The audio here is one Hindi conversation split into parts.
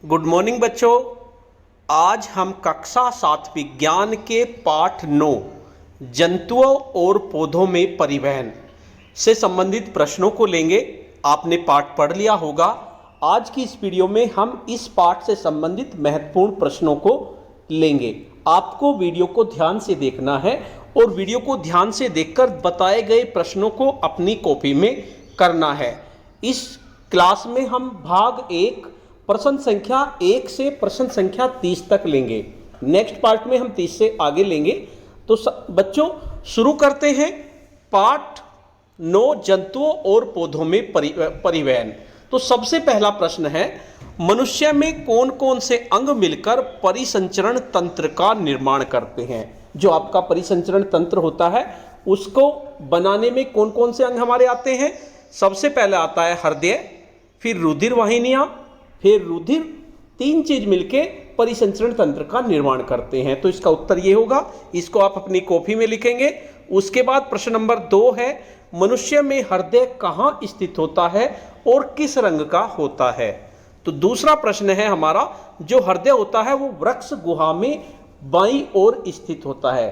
गुड मॉर्निंग बच्चों। आज हम कक्षा 7 विज्ञान के पाठ 9 जंतुओं और पौधों में परिवहन से संबंधित प्रश्नों को लेंगे। आपने पाठ पढ़ लिया होगा। आज की इस वीडियो में हम इस पाठ से संबंधित महत्वपूर्ण प्रश्नों को लेंगे। आपको वीडियो को ध्यान से देखना है और वीडियो को ध्यान से देखकर बताए गए प्रश्नों को अपनी कॉपी में करना है। इस क्लास में हम भाग 1 प्रश्न संख्या 1 से प्रश्न संख्या 30 तक लेंगे। नेक्स्ट पार्ट में हम 30 से आगे लेंगे। तो बच्चों शुरू करते हैं पाठ 9 जंतुओं और पौधों में परिवहन। तो सबसे पहला प्रश्न है, मनुष्य में कौन कौन से अंग मिलकर परिसंचरण तंत्र का निर्माण करते हैं। जो आपका परिसंचरण तंत्र होता है उसको बनाने में कौन कौन से अंग हमारे आते हैं। सबसे पहले आता है हृदय, फिर रुधिर वाहिनियां, फिर रुधिर। तीन चीज मिलके परिसंचरण तंत्र का निर्माण करते हैं। तो इसका उत्तर ये होगा। इसको आप अपनी कॉपी में लिखेंगे। उसके बाद प्रश्न नंबर 2 है, मनुष्य में हृदय कहाँ स्थित होता है और किस रंग का होता है। तो दूसरा प्रश्न है हमारा, जो हृदय होता है वो वृक्ष गुहा में बाईं ओर स्थित होता है।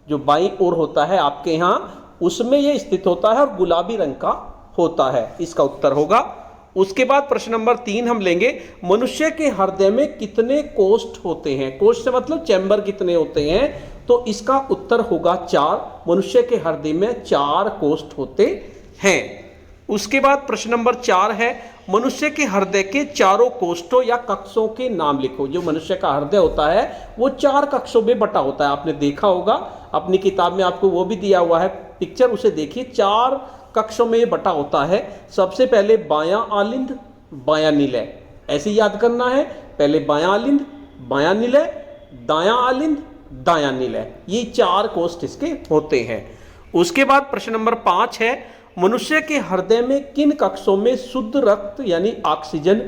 जो बाईं ओर होता है आपके यहाँ, उसमें यह स्थित होता है और गुलाबी रंग का होता है। इसका उत्तर होगा। उसके बाद प्रश्न नंबर 3 हम लेंगे, मनुष्य के हृदय में कितने कोष्ठ होते हैं। कोष्ठ से मतलब चैम्बर कितने होते हैं। तो इसका उत्तर होगा 4। मनुष्य के हृदय में 4 कोष्ठ होते हैं। उसके बाद प्रश्न नंबर 4 है, मनुष्य के हृदय के चारों कोष्ठों या कक्षों के नाम लिखो। जो मनुष्य का हृदय होता है वो 4 कक्षों में बटा होता है। आपने देखा होगा अपनी किताब में, आपको वो भी दिया हुआ है पिक्चर, उसे देखिए। 4 कक्षों में ये बटा होता है। सबसे पहले बायां आलिंद, बायां निलय, ऐसे याद करना है। पहले बायां आलिंद, बायां निलय, दायां आलिंद, दायां निलय, ये 4 कोष्ठ इसके होते हैं। उसके बाद प्रश्न नंबर 5 है, मनुष्य के हृदय में किन कक्षों में शुद्ध रक्त यानी ऑक्सीजन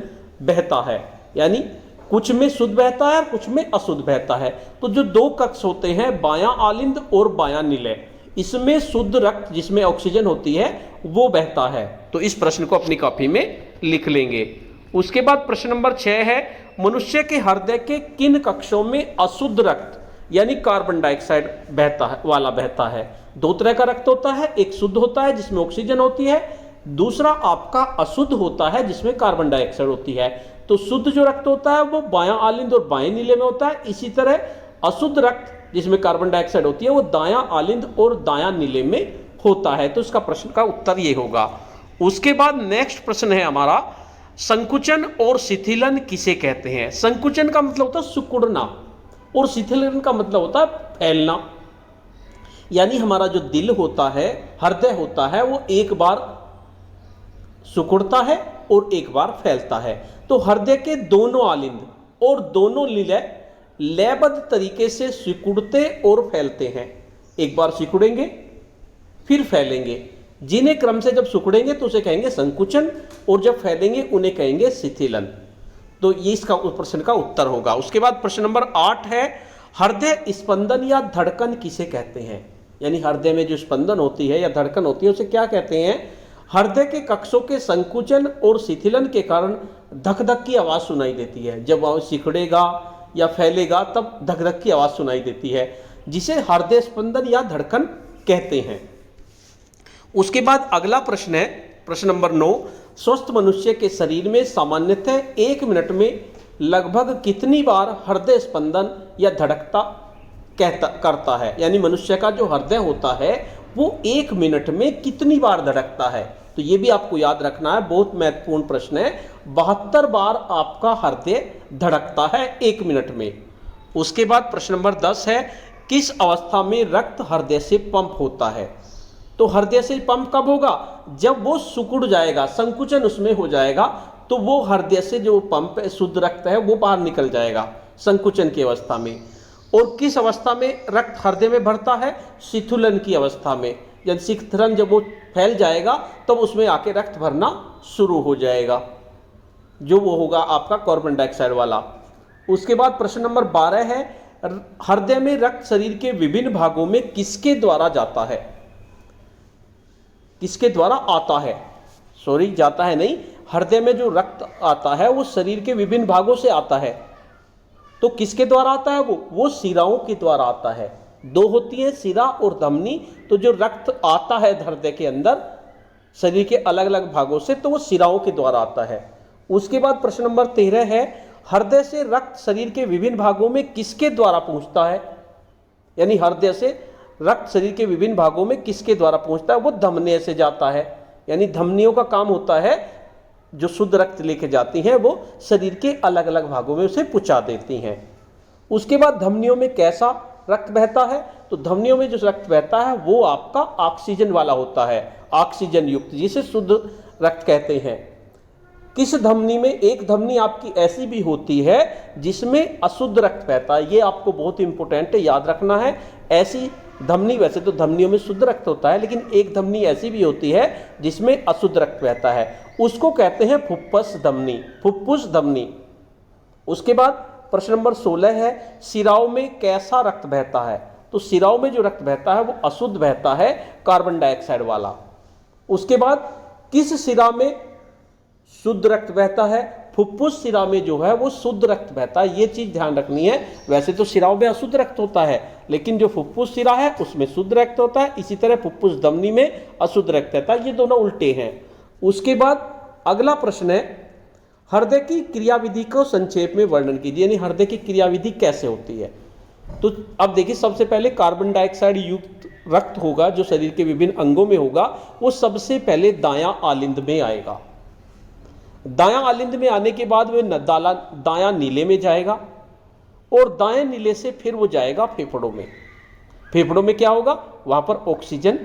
बहता है। यानी कुछ में शुद्ध बहता है और कुछ में अशुद्ध बहता है। तो जो 2 कक्ष होते हैं, बायां आलिंद और बायां निलय, इसमें शुद्ध रक्त जिसमें ऑक्सीजन होती है वो बहता है। तो इस प्रश्न को अपनी कॉपी में लिख लेंगे। उसके बाद प्रश्न नंबर 6 है, मनुष्य के हृदय के किन कक्षों में अशुद्ध रक्त यानी कार्बन डाइऑक्साइड बहता है। 2 तरह का रक्त होता है, एक शुद्ध होता है जिसमें ऑक्सीजन होती है, दूसरा आपका अशुद्ध होता है जिसमें कार्बन डाइऑक्साइड होती है। तो शुद्ध जो रक्त होता है वो बायां आलिंद और बाएं नीले में होता है। इसी तरह अशुद्ध रक्त जिसमें कार्बन डाइऑक्साइड होती है वो दायां आलिंद और दायां नीले में होता है। तो इसका प्रश्न का उत्तर ये होगा। उसके बाद नेक्स्ट प्रश्न है हमारा, संकुचन और शिथिलन किसे कहते हैं। संकुचन का मतलब होता है सिकुड़ना और शिथिलन का मतलब होता है फैलना। यानी हमारा जो दिल होता है, हृदय होता है, वो एक बार सिकुड़ता है और एक बार फैलता है। तो हृदय के दोनों आलिंद और दोनों निलय लयबद्ध तरीके से सिकुड़ते और फैलते हैं। एक बार सिकुड़ेंगे फिर फैलेंगे। जिन्हें क्रम से जब सिकुड़ेंगे तो उसे कहेंगे संकुचन और जब फैलेंगे उन्हें कहेंगे शिथिलन। तो ये इसका प्रश्न का उत्तर होगा। उसके बाद प्रश्न नंबर 8 है, हृदय स्पंदन या धड़कन किसे कहते हैं। यानी हृदय में जो स्पंदन होती है या धड़कन होती है उसे क्या कहते हैं। हृदय के कक्षों के संकुचन और शिथिलन के कारण धक धक की आवाज सुनाई देती है। जब वह सिकुड़ेगा या फैलेगा तब धक धक की आवाज सुनाई देती है, जिसे हृदय स्पंदन या धड़कन कहते हैं। उसके बाद अगला प्रश्न है प्रश्न नंबर 9, स्वस्थ मनुष्य के शरीर में सामान्यतः 1 मिनट में लगभग कितनी बार हृदय स्पंदन या धड़कता करता है। यानी मनुष्य का जो हृदय होता है वो 1 मिनट में कितनी बार धड़कता है। तो ये भी आपको याद रखना है, बहुत महत्वपूर्ण प्रश्न है। 72 बार आपका हृदय धड़कता है 1 मिनट में। उसके बाद प्रश्न नंबर 10 है, किस अवस्था में रक्त हृदय से पंप होता है। तो हृदय से पंप कब होगा, जब वो सिकुड़ जाएगा, संकुचन उसमें हो जाएगा, तो वो हृदय से जो पंप शुद्ध रक्त है वो बाहर निकल जाएगा संकुचन की अवस्था में। और किस अवस्था में रक्त हृदय में भरता है, शिथिलन की अवस्था में। जब शिथिलन जब वो फैल जाएगा तब तो उसमें आके रक्त भरना शुरू हो जाएगा, जो वो होगा आपका कार्बन डाइऑक्साइड वाला। उसके बाद प्रश्न नंबर 12 है, हृदय में रक्त शरीर के विभिन्न भागों में किसके द्वारा जाता है। किसके द्वारा आता है, सॉरी जाता है नहीं, हृदय में जो रक्त आता है वो शरीर के विभिन्न भागों से आता है। तो किसके द्वारा आता है? वो शिराओं के द्वारा आता है। दो होती है, शिरा और धमनी। तो जो रक्त आता है हृदय के अंदर शरीर के अलग अलग भागों से, तो वो शिराओं के द्वारा आता है। उसके बाद प्रश्न नंबर 13 है, हृदय से रक्त शरीर के विभिन्न भागों में किसके द्वारा पहुंचता है? यानी हृदय से रक्त शरीर के विभिन्न भागों में किसके द्वारा पहुंचता है? वो धमनियों से जाता है। यानी धमनियों का काम होता है, जो शुद्ध रक्त लेके जाती हैं वो शरीर के अलग अलग भागों में उसे पहुंचा देती हैं। उसके बाद धमनियों में कैसा रक्त बहता है? तो धमनियों में जो रक्त बहता है वो आपका ऑक्सीजन वाला होता है, ऑक्सीजन युक्त, जिसे शुद्ध रक्त कहते हैं। किस धमनी में? एक धमनी आपकी ऐसी भी होती है जिसमें अशुद्ध रक्त बहता है। ये आपको बहुत इंपॉर्टेंट है, याद रखना है। ऐसी धमनी, वैसे तो धमनियों में शुद्ध रक्त होता है, लेकिन एक धमनी ऐसी भी होती है जिसमें अशुद्ध रक्त बहता है, उसको कहते हैं फुफ्फुस धमनी, फुफ्फुस धमनी। उसके बाद प्रश्न नंबर 16 है, शिराओं में कैसा रक्त बहता है? तो शिराओं में जो रक्त बहता है वो अशुद्ध बहता है, कार्बन डाइऑक्साइड वाला। उसके बाद किस शिरा में शुद्ध रक्त बहता है? फुफ्फुस शिरा में जो है वो शुद्ध रक्त बहता है। ये चीज ध्यान रखनी है। वैसे तो शिराओं में अशुद्ध रक्त होता है, लेकिन जो फुफ्फुस शिरा है उसमें शुद्ध रक्त होता है। इसी तरह फुफ्फुस धमनी में अशुद्ध रक्त रहता है। ये दोनों उल्टे हैं। उसके बाद अगला प्रश्न है, हृदय की क्रियाविधि को संक्षेप में वर्णन कीजिए। यानी हृदय की क्रियाविधि कैसे होती है? तो अब देखिए, सबसे पहले कार्बन डाइऑक्साइड युक्त रक्त होगा जो शरीर के विभिन्न अंगों में होगा, वो सबसे पहले दायां आलिंद में आएगा। दायां आलिंद में आने के बाद वह दायां नीले में जाएगा, और दाएं नीले से फिर वो जाएगा फेफड़ों में। फेफड़ों में क्या होगा? वहां पर ऑक्सीजन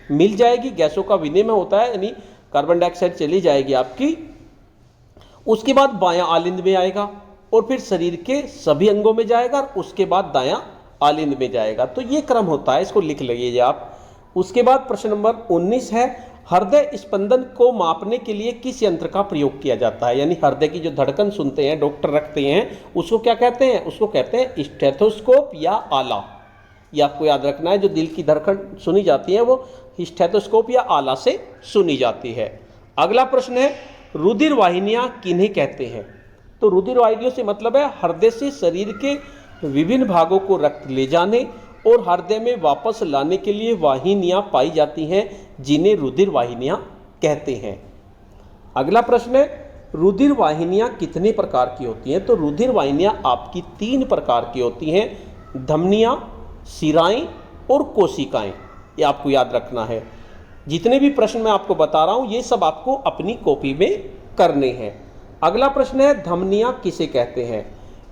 मिल जाएगी, गैसों का विनिमय होता है, यानी कार्बन डाइऑक्साइड चली जाएगी आपकी। उसके बाद बायां आलिंद में आएगा, और फिर शरीर के सभी अंगों में जाएगा, और उसके बाद दायां आलिंद में जाएगा। तो ये क्रम होता है, इसको लिख लीजिए आप। उसके बाद प्रश्न नंबर 19 है, हृदय स्पंदन को मापने के लिए किस यंत्र का प्रयोग किया जाता है? यानी हृदय की जो धड़कन सुनते हैं, डॉक्टर रखते हैं, उसको क्या कहते हैं? उसको कहते हैं स्टेथोस्कोप या आला। ये आपको याद रखना है। जो दिल की धड़कन सुनी जाती है वो स्टेथोस्कोप या आला से सुनी जाती है। अगला प्रश्न है, रुधिर वाहिनियां किन्हें कहते हैं? तो रुधिर वाहिनियों से मतलब है हृदय से शरीर के विभिन्न भागों को रक्त ले जाने और हृदय में वापस लाने के लिए वाहिनियां पाई जाती हैं, जिन्हें रुधिर वाहिनियां कहते हैं। अगला प्रश्न है, रुधिर वाहिनियां कितने प्रकार की होती हैं? तो रुधिर वाहिनियां आपकी 3 प्रकार की होती हैं, धमनियां, शिराएं और कोशिकाएं। ये आपको याद रखना है। जितने भी प्रश्न मैं आपको बता रहा हूं ये सब आपको अपनी कॉपी में करने हैं। अगला प्रश्न है, धमनियां किसे कहते हैं?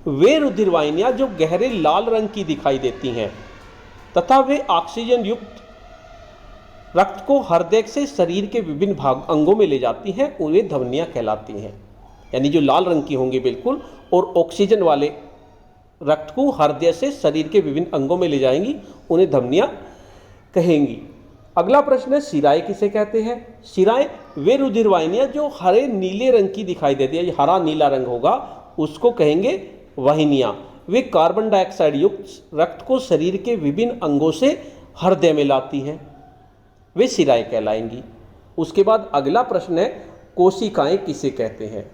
वे रुधिर वाहिनियां जो गहरे लाल रंग की दिखाई देती हैं तथा वे ऑक्सीजन युक्त रक्त को हृदय से शरीर के विभिन्न भाग अंगों में ले जाती हैं, उन्हें धमनियां कहलाती हैं। यानी जो लाल रंग की होंगी बिल्कुल, और ऑक्सीजन वाले रक्त को हृदय से शरीर के विभिन्न अंगों में ले जाएंगी, उन्हें धमनियां कहेंगी। अगला प्रश्न है, शिराएं किसे कहते हैं? शिराएं वे रुधिर वाहिनियां जो हरे नीले रंग की दिखाई देती है, हरा नीला रंग होगा, उसको कहेंगे वाहिनियां। वे कार्बन डाइऑक्साइड युक्त रक्त को शरीर के विभिन्न अंगों से हृदय में लाती हैं, वे शिराएं कहलाएंगी। उसके बाद अगला प्रश्न है, कोशिकाएं किसे कहते हैं?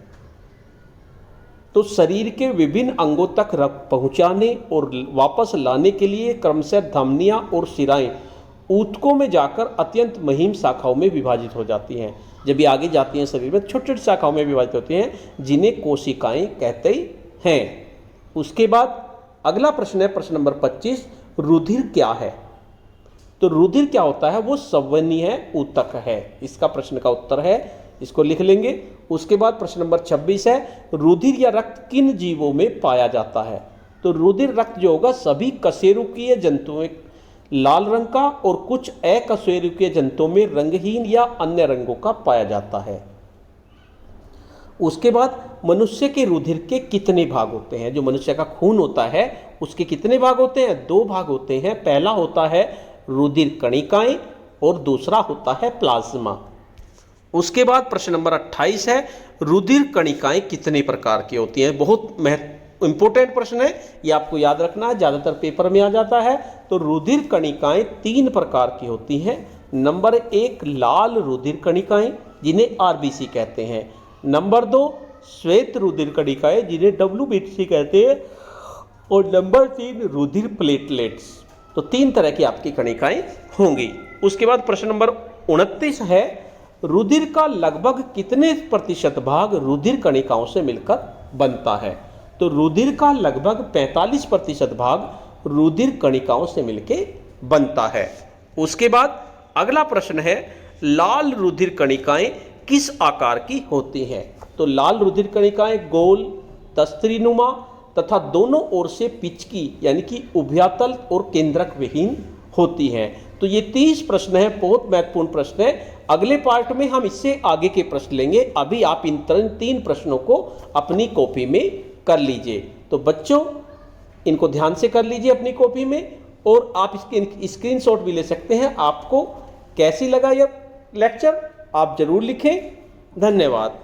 तो शरीर के विभिन्न अंगों तक रक्त पहुंचाने और वापस लाने के लिए क्रमशः धमनियां और शिराएं ऊतकों में जाकर अत्यंत महीन शाखाओं में विभाजित हो जाती हैं। जब ये आगे जाती हैं शरीर में छोटी छोटी शाखाओं में विभाजित होती हैं, जिन्हें कोशिकाएं कहते हैं। उसके बाद अगला प्रश्न है, प्रश्न नंबर 25, रुधिर क्या है? तो रुधिर क्या होता है? वो संवहनीय ऊतक है। इसका प्रश्न का उत्तर है, इसको लिख लेंगे। उसके बाद प्रश्न नंबर 26 है, रुधिर या रक्त किन जीवों में पाया जाता है? तो रुधिर रक्त जो होगा सभी कशेरुकीय जंतुओं में लाल रंग का और कुछ अकशेरुकीय जंतुओं में रंगहीन या अन्य रंगों का पाया जाता है। उसके बाद मनुष्य के रुधिर के कितने भाग होते हैं? जो मनुष्य का खून होता है उसके कितने भाग होते हैं? 2 भाग होते हैं। पहला होता है रुधिर कणिकाएं और दूसरा होता है प्लाज्मा। उसके बाद प्रश्न नंबर 28 है, रुधिर कणिकाएं कितने प्रकार की होती हैं? बहुत इंपॉर्टेंट प्रश्न है, ये आपको याद रखना है, ज़्यादातर पेपर में आ जाता है। तो रुधिर कणिकाएं 3 प्रकार की होती हैं। नंबर 1 लाल रुधिर कणिकाएं, जिन्हें आरबीसी कहते हैं। नंबर 2 श्वेत रुधिर कणिकाएं जिन्हें WBC कहते हैं, और नंबर 3 रुधिर प्लेटलेट्स। तो 3 तरह की आपकी कणिकाएं होंगी। उसके बाद प्रश्न नंबर 29 है, रुधिर का लगभग कितने प्रतिशत भाग रुधिर कणिकाओं से मिलकर बनता है? तो रुधिर का लगभग 45% भाग रुधिर कणिकाओं से मिलकर बनता है। उसके बाद अगला प्रश्न है, लाल रुधिर कणिकाएं किस आकार की होती हैं? तो लाल रुधिर कणिकाएं गोल, तस्तरीनुमा तथा दोनों ओर से पिचकी यानी कि उभयातल और केंद्रक विहीन होती हैं। तो ये 30 प्रश्न है, बहुत महत्वपूर्ण प्रश्न है। अगले पार्ट में हम इससे आगे के प्रश्न लेंगे। अभी आप इन 3 प्रश्नों को अपनी कॉपी में कर लीजिए। तो बच्चों, इनको ध्यान से कर लीजिए अपनी कॉपी में, और आप इसके स्क्रीनशॉट भी ले सकते हैं। आपको कैसी लगा यह लेक्चर आप जरूर लिखें। धन्यवाद।